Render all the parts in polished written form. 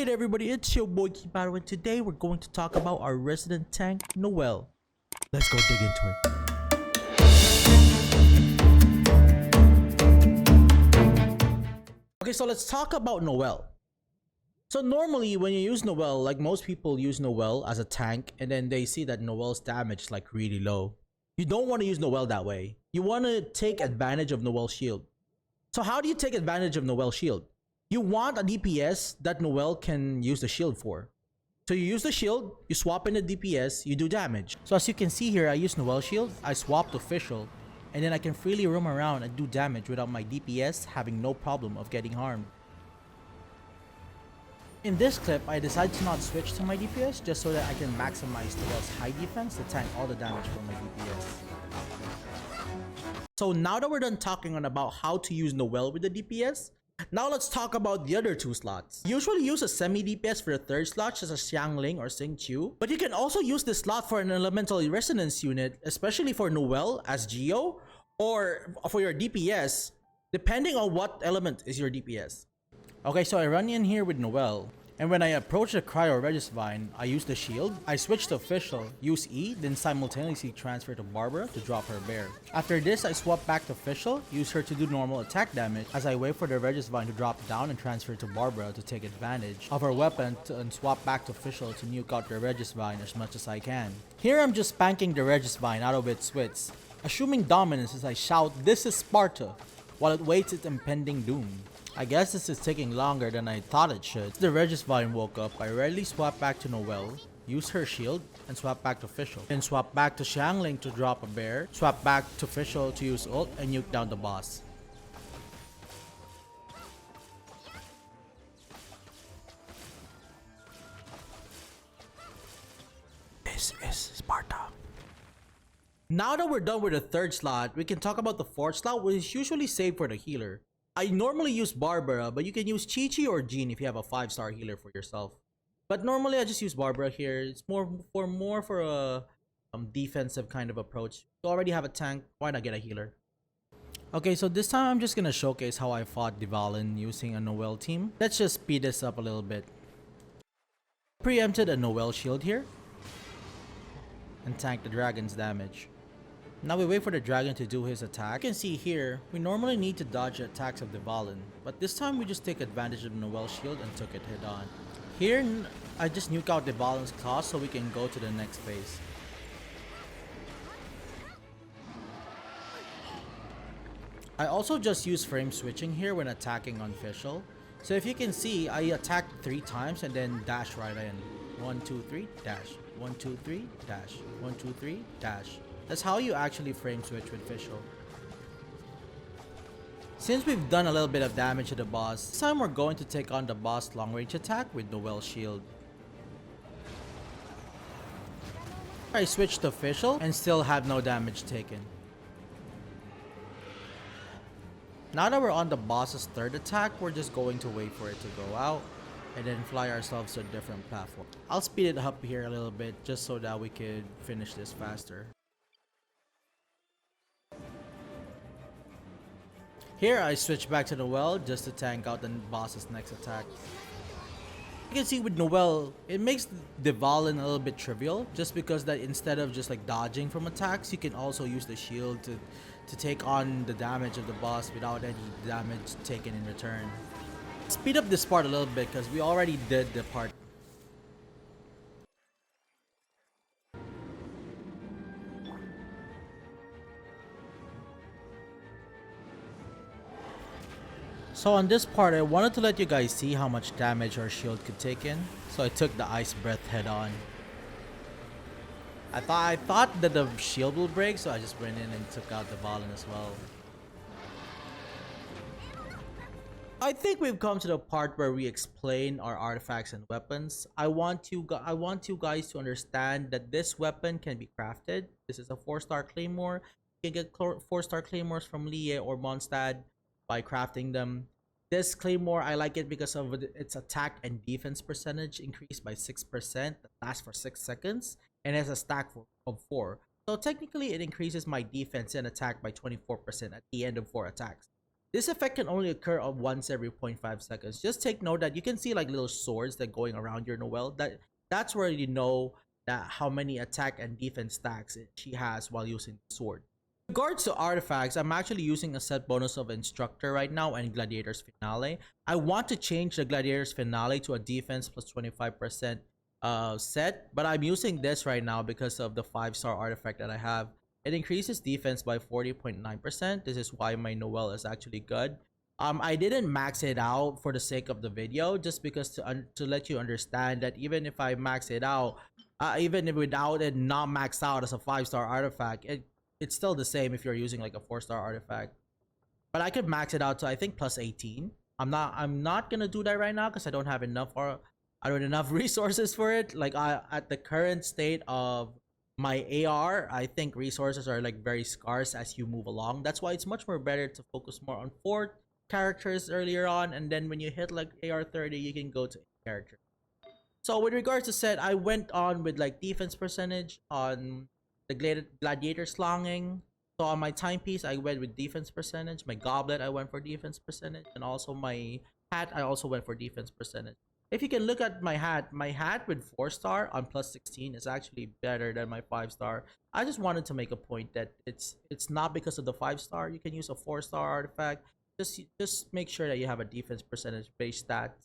Alright everybody, it's your boy Kibaro, and today we're going to talk about our resident tank, Noelle. Let's go dig into it. Okay, so let's talk about Noelle. So normally when you use Noelle, like most people use Noelle as a tank, and then they see that Noelle's damage is like really low. You don't want to use Noelle that way. You want to take advantage of Noelle's shield. So how do you take advantage of Noelle's shield? You want a DPS that Noelle can use the shield for. So you use the shield, you swap in the DPS, you do damage. So as you can see here, I use Noelle's shield, I swapped official, and then I can freely roam around and do damage without my DPS having no problem of getting harmed. In this clip, I decided to not switch to my DPS just so that I can maximize Noelle's high defense to tank all the damage from my DPS. So now that we're done talking about how to use Noelle with the DPS, now let's talk about the other two slots. Usually use a semi-DPS for the third slot, such as Xiangling or Xingqiu, but you can also use this slot for an elemental resonance unit, especially for Noelle as Geo, or for your DPS, depending on what element is your DPS. Okay, so I run in here with Noelle, and when I approach the Cryo Regisvine, I use the shield, I switch to official, use E, then simultaneously transfer to Barbara to drop her bear. After this, I swap back to official, use her to do normal attack damage as I wait for the Regisvine to drop down and transfer to Barbara to take advantage of her weapon and swap back to official to nuke out the Regisvine as much as I can. Here I'm just spanking the Regisvine out of its wits, assuming dominance as I shout, "This is Sparta," while it waits its impending doom. I guess this is taking longer than I thought it should. The Regisvine woke up, I readily swap back to Noelle, use her shield, and swap back to official. Then swap back to Xiangling to drop a bear, swap back to official to use ult and nuke down the boss. This is Sparta. Now that we're done with the third slot, we can talk about the fourth slot, which is usually saved for the healer. I normally use Barbara, but you can use Chi-Chi or Jean if you have a 5-star healer for yourself. But normally I just use Barbara here. It's more for a defensive kind of approach. You already have a tank, why not get a healer? Okay, so this time I'm just gonna showcase how I fought Dvalin using a Noelle team. Let's just speed this up a little bit. Preempted a Noelle shield here and tanked the dragon's damage. Now we wait for the dragon to do his attack. You can see here, we normally need to dodge the attacks of Dvalin, but this time we just take advantage of Noelle's shield and took it head on. Here, I just nuke out Dvalin's claws so we can go to the next phase. I also just use frame switching here when attacking on official. So if you can see, I attacked 3 times and then dash right in. 1, 2, 3, dash. 1, 2, 3, dash. 1, 2, 3, dash. That's how you actually frame switch with official. Since we've done a little bit of damage to the boss, this time we're going to take on the boss long range attack with Noelle's shield. I switched to official and still have no damage taken. Now that we're on the boss's third attack, we're just going to wait for it to go out and then fly ourselves to a different platform. I'll speed it up here a little bit just so that we could finish this faster. Here I switch back to Noelle just to tank out the boss's next attack. You can see with Noelle, it makes Dvalin a little bit trivial just because that instead of just like dodging from attacks, you can also use the shield to take on the damage of the boss without any damage taken in return. Speed up this part a little bit because we already did the part. So on this part, I wanted to let you guys see how much damage our shield could take in. So I took the ice breath head on. I thought that the shield will break, so I just went in and took out Dvalin as well. I think we've come to the part where we explain our artifacts and weapons. I want you guys to understand that this weapon can be crafted. This is a 4-star claymore. You can get 4-star claymores from Lie or Mondstadt by crafting them. This claymore, I like it because of its attack and defense percentage increased by 6%, that lasts for 6 seconds, and has a stack of 4. So technically it increases my defense and attack by 24% at the end of 4 attacks. This effect can only occur once every 0.5 seconds. Just take note that you can see like little swords that going around your Noelle. That's where you know that how many attack and defense stacks she has while using the sword. In regards to artifacts, I'm actually using a set bonus of Instructor right now and Gladiator's Finale. I want to change the Gladiator's Finale to a defense plus 25% set, but I'm using this right now because of the 5-star artifact that I have. It increases defense by 40.9%. This is why my Noelle is actually good. I didn't max it out for the sake of the video, just because to let you understand that even if I max it out, even without it not maxed out as a 5-star artifact, it's still the same if you're using like a 4-star artifact. But I could max it out to I think plus 18. I'm not gonna do that right now because I don't have enough resources for it. Like at the current state of my AR, I think resources are like very scarce as you move along. That's why it's much more better to focus more on 4 characters earlier on, and then when you hit like AR 30, you can go to 8 characters. So with regards to set, I went on with like defense percentage on the gladiator slonging. So on my timepiece, I went with defense percentage. My goblet, I went for defense percentage, and also my hat, I also went for defense percentage. If you can look at my hat with 4-star on plus 16 is actually better than my 5-star. I just wanted to make a point that it's not because of the 5-star. You can use a 4-star artifact. Just make sure that you have a defense percentage base stat.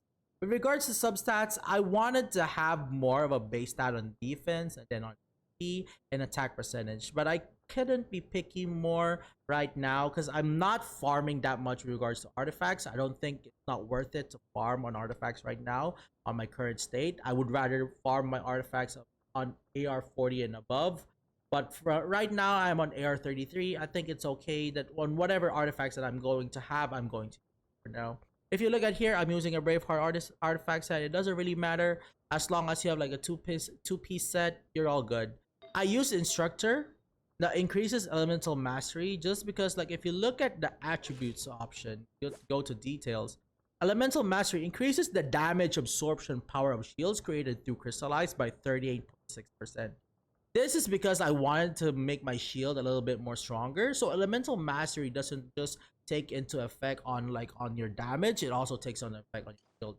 With regards to substats, I wanted to have more of a base stat on defense and then on P and attack percentage, but I couldn't be picky more right now because I'm not farming that much with regards to artifacts. I don't think it's not worth it to farm on artifacts right now on my current state. I would rather farm my artifacts on AR 40 and above. But for right now, I'm on AR 33. I think it's okay that on whatever artifacts that I'm going to have, I'm going to for now. If you look at here, I'm using a Braveheart artifact set. It doesn't really matter as long as you have like a two-piece set. You're all good. I use Instructor that increases elemental mastery just because like if you look at the attributes option, you go to details. Elemental mastery increases the damage absorption power of shields created through crystallize by 38.6%. This is because I wanted to make my shield a little bit more stronger. So elemental mastery doesn't just take into effect on your damage, it also takes on effect on your shield.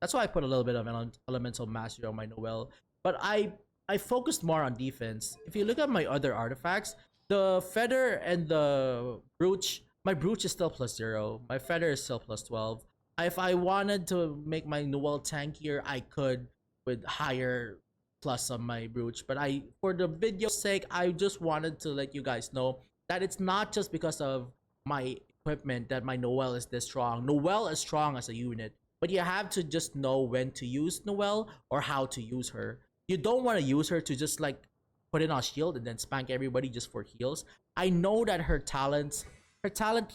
That's why I put a little bit of elemental mastery on my Noelle. But I focused more on defense. If you look at my other artifacts, the feather and the brooch, my brooch is still plus 0. My feather is still plus 12. If I wanted to make my Noelle tankier, I could with higher plus on my brooch. But for the video's sake, I just wanted to let you guys know that it's not just because of my equipment that my Noelle is this strong. Noelle is strong as a unit, but you have to just know when to use Noelle or how to use her. You don't want to use her to just like put in a shield and then spank everybody just for heals. I know that her talent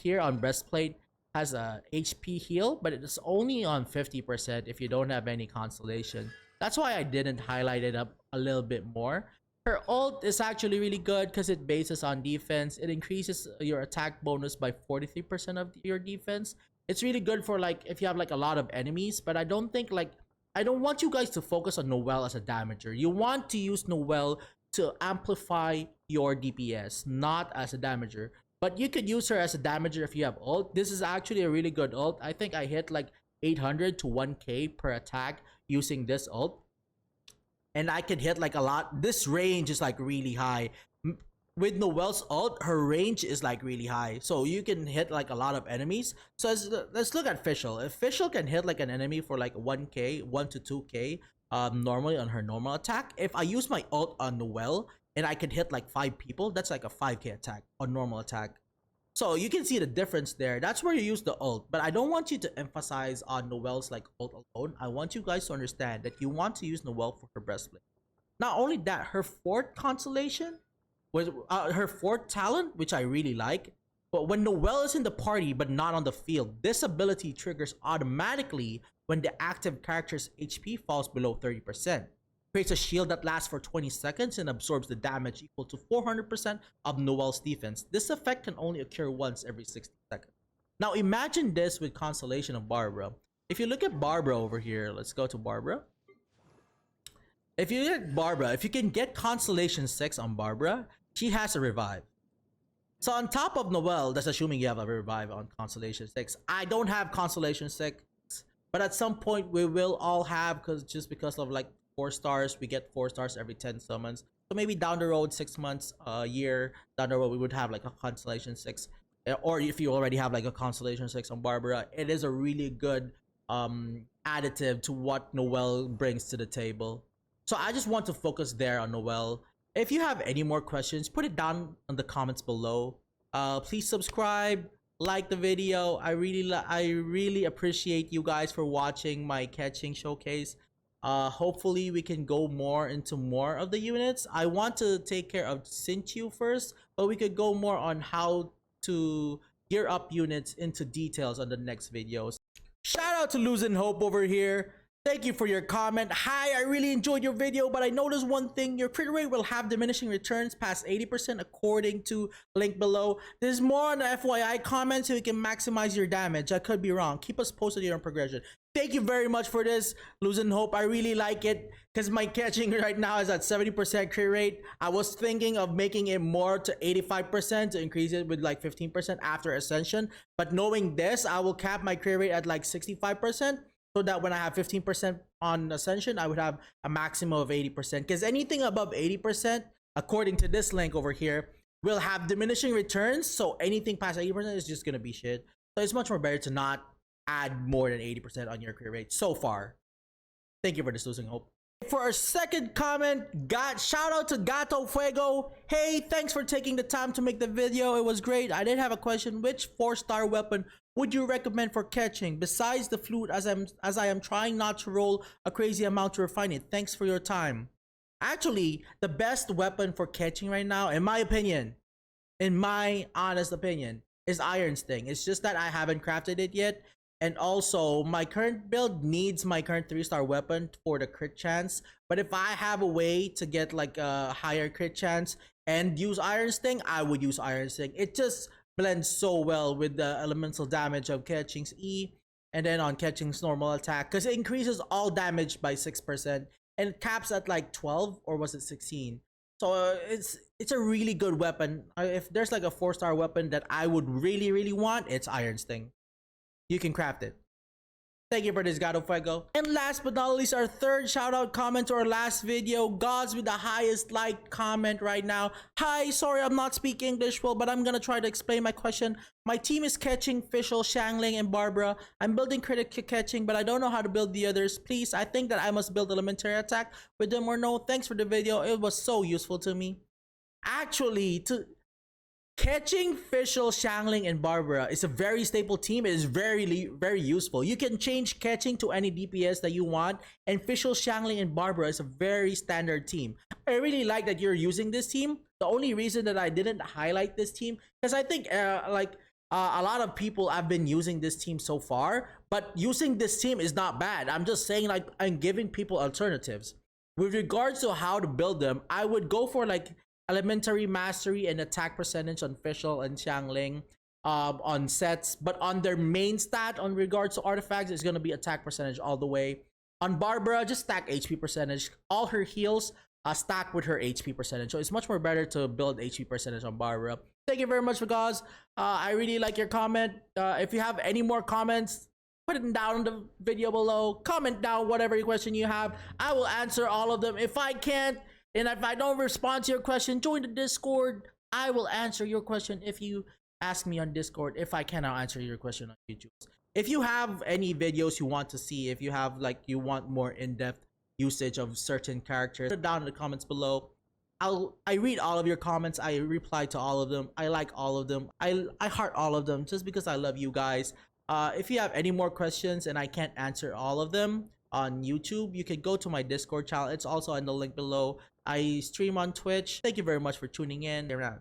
here on breastplate has a HP heal, but it's only on 50% if you don't have any constellation. That's why I didn't highlight it up a little bit more. Her ult is actually really good because it bases on defense. It increases your attack bonus by 43% of your defense. It's really good for like if you have like a lot of enemies, but I don't want you guys to focus on Noelle as a damager. You want to use Noelle to amplify your DPS, not as a damager. But you could use her as a damager if you have ult. This is actually a really good ult. I think I hit like 800 to 1k per attack using this ult. And I could hit like a lot. This range is like really high. With Noelle's ult, her range is like really high. So you can hit like a lot of enemies. So let's look at Fischl. If Fischl can hit like an enemy for like 1k, 1 to 2k normally on her normal attack. If I use my ult on Noelle and I could hit like 5 people, that's like a 5k attack on normal attack. So you can see the difference there. That's where you use the ult. But I don't want you to emphasize on Noelle's like ult alone. I want you guys to understand that you want to use Noelle for her breastplate. Not only that, her 4th constellation was her 4th talent, which I really like. But when Noelle is in the party but not on the field, this ability triggers automatically when the active character's HP falls below 30%. Creates a shield that lasts for 20 seconds and absorbs the damage equal to 400% of Noelle's defense. This effect can only occur once every 60 seconds. Now imagine this with Constellation of Barbara. If you look at Barbara over here, let's go to Barbara. If you get Barbara, if you can get Constellation 6 on Barbara, she has a revive. So on top of Noelle, that's assuming you have a revive on Constellation 6. I don't have Constellation 6, but at some point we will all have, because of like 4 stars, we get 4 stars every 10 summons. So maybe down the road, 6 months, a year down the road, we would have like a Constellation 6. Or if you already have like a Constellation 6 on Barbara, it is a really good additive to what Noelle brings to the table. So I just want to focus there on Noelle. If you have any more questions, put it down in the comments below. Please subscribe, like the video. I really appreciate you guys for watching my catching showcase. Hopefully we can go more into more of the units. I want to take care of Xingqiu first, but we could go more on how to gear up units into details on the next videos. Shout out to Losing Hope over here. Thank you for your comment. Hi, I really enjoyed your video, but I noticed one thing. Your crit rate will have diminishing returns past 80% according to link below. There's more on the FYI comment so you can maximize your damage. I could be wrong. Keep us posted here on progression. Thank you very much for this, Losing Hope. I really like it because my catching right now is at 70% crit rate. I was thinking of making it more to 85% to increase it with like 15% after Ascension. But knowing this, I will cap my crit rate at like 65%. So that when I have 15% on Ascension, I would have a maximum of 80%. Because anything above 80%, according to this link over here, will have diminishing returns. So anything past 80% is just going to be shit. So it's much more better to not add more than 80% on your crit rate so far. Thank you for this, Losing Hope. For our second comment, shout out to Gato Fuego. Hey, thanks for taking the time to make the video. It was great. I did have a question. Which 4-star weapon would you recommend for catching besides the flute, as I am trying not to roll a crazy amount to refine it? Thanks for your time. Actually, the best weapon for catching right now, in my opinion, in my honest opinion, is Iron Sting. It's just that I haven't crafted it yet. And also, my current build needs my current 3-star weapon for the crit chance. But if I have a way to get like a higher crit chance and use Iron Sting, I would use Iron Sting. It just blends so well with the elemental damage of Catching's E and then on Catching's normal attack, because it increases all damage by 6% and it caps at like 12, or was it 16? So it's a really good weapon. If there's like a 4-star weapon that I would really want, it's Iron Sting. You can craft it. Thank you for this, Gato Fuego. And last but not least, our third shout out comment to our last video. Gods with the highest like comment right now. Hi, sorry I'm not speaking English well, but I'm gonna try to explain my question. My team is catching Fischl, Xiangling, and Barbara. I'm building critic catching, but I don't know how to build the others. Please, I think that I must build elementary attack with them or no. Thanks for the video. It was so useful to me. Actually, catching Fischl, Xiangling, and Barbara is a very stable team. It is very useful. You can change catching to any DPS that you want, and Fischl, Xiangling, and Barbara is a very standard team. I really like that you're using this team. The only reason that I didn't highlight this team, because I think a lot of people have been using this team so far, but using this team is not bad. I'm just saying, like, I'm giving people alternatives. With regards to how to build them, I would go for like elementary mastery and attack percentage on Fischl and Xiangling on sets, but on their main stat on regards to artifacts is going to be attack percentage all the way. On Barbara, just stack HP percentage. All her heals stack with her HP percentage, so it's much more better to build HP percentage on Barbara. Thank you very much, guys. I really like your comment. If you have any more comments, put it down in the video below. Comment down whatever question you have. I will answer all of them. If I can't, and if I don't respond to your question, join the Discord. I will answer your question if you ask me on Discord. If I cannot answer your question on YouTube. If you have any videos you want to see, if you have like you want more in-depth usage of certain characters, put it down in the comments below. I read all of your comments. I reply to all of them. I like all of them. I heart all of them just because I love you guys. If you have any more questions and I can't answer all of them on YouTube, you can go to my Discord channel. It's also in the link below. I stream on Twitch. Thank you very much for tuning in. Around.